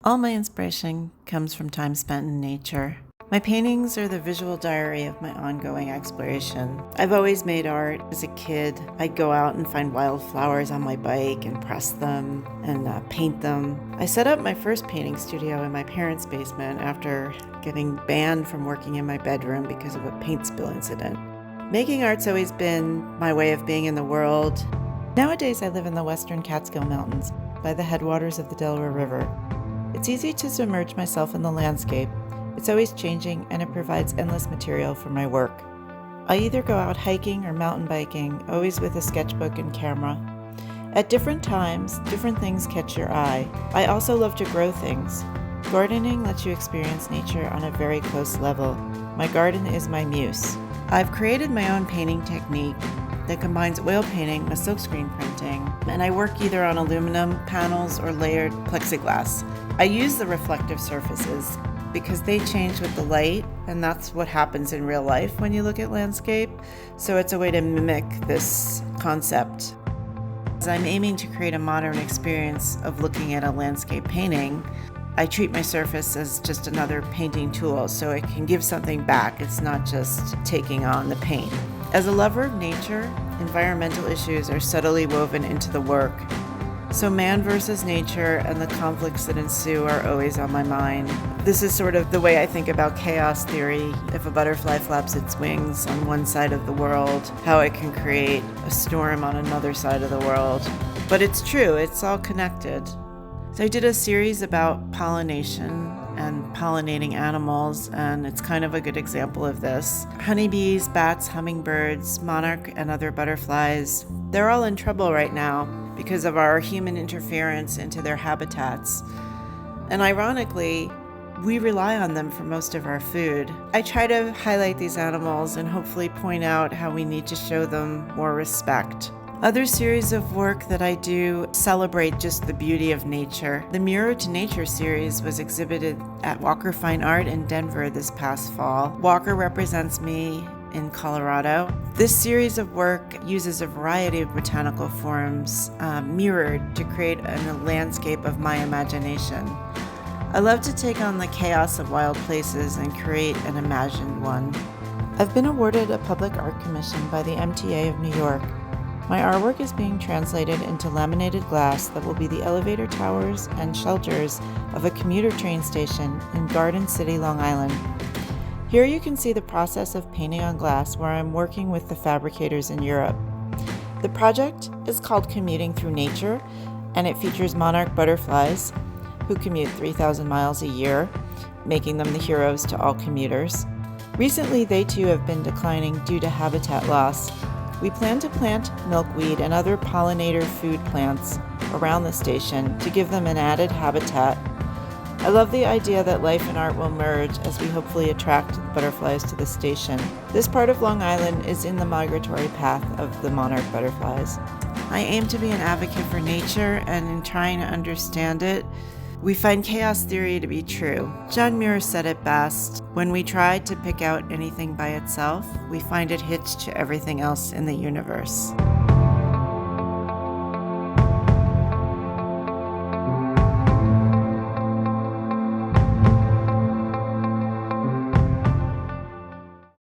All my inspiration comes from time spent in nature. My paintings are the visual diary of my ongoing exploration. I've always made art. As a kid, I'd go out and find wildflowers on my bike and press them and paint them. I set up my first painting studio in my parents' basement after getting banned from working in my bedroom because of a paint spill incident. Making art's always been my way of being in the world. Nowadays, I live in the western Catskill Mountains by the headwaters of the Delaware River. It's easy to submerge myself in the landscape. It's always changing, and it provides endless material for my work. I either go out hiking or mountain biking, always with a sketchbook and camera. At different times, different things catch your eye. I also love to grow things. Gardening lets you experience nature on a very close level. My garden is my muse. I've created my own painting technique that combines oil painting with silkscreen printing, and I work either on aluminum panels or layered plexiglass. I use the reflective surfaces because they change with the light, and that's what happens in real life when you look at landscape. So it's a way to mimic this concept. As I'm aiming to create a modern experience of looking at a landscape painting, I treat my surface as just another painting tool so it can give something back. It's not just taking on the paint. As a lover of nature, environmental issues are subtly woven into the work. So man versus nature and the conflicts that ensue are always on my mind. This is sort of the way I think about chaos theory. If a butterfly flaps its wings on one side of the world, how it can create a storm on another side of the world. But it's true, it's all connected. So I did a series about pollination and pollinating animals, and it's kind of a good example of this. Honeybees, bats, hummingbirds, monarch, and other butterflies, they're all in trouble right now because of our human interference into their habitats. And ironically, we rely on them for most of our food. I try to highlight these animals and hopefully point out how we need to show them more respect. Other series of work that I do celebrate just the beauty of nature. The Mirror to Nature series was exhibited at Walker Fine Art in Denver this past fall. Walker represents me in Colorado. This series of work uses a variety of botanical forms mirrored to create a landscape of my imagination. I love to take on the chaos of wild places and create an imagined one. I've been awarded a public art commission by the MTA of New York. My artwork is being translated into laminated glass that will be the elevator towers and shelters of a commuter train station in Garden City, Long Island. Here you can see the process of painting on glass where I'm working with the fabricators in Europe. The project is called Commuting Through Nature, and it features monarch butterflies who commute 3,000 miles a year, making them the heroes to all commuters. Recently, they too have been declining due to habitat loss. We plan to plant milkweed and other pollinator food plants around the station to give them an added habitat. I love the idea that life and art will merge as we hopefully attract the butterflies to the station. This part of Long Island is in the migratory path of the monarch butterflies. I aim to be an advocate for nature, and in trying to understand it, we find chaos theory to be true. John Muir said it best: when we try to pick out anything by itself, we find it hitched to everything else in the universe.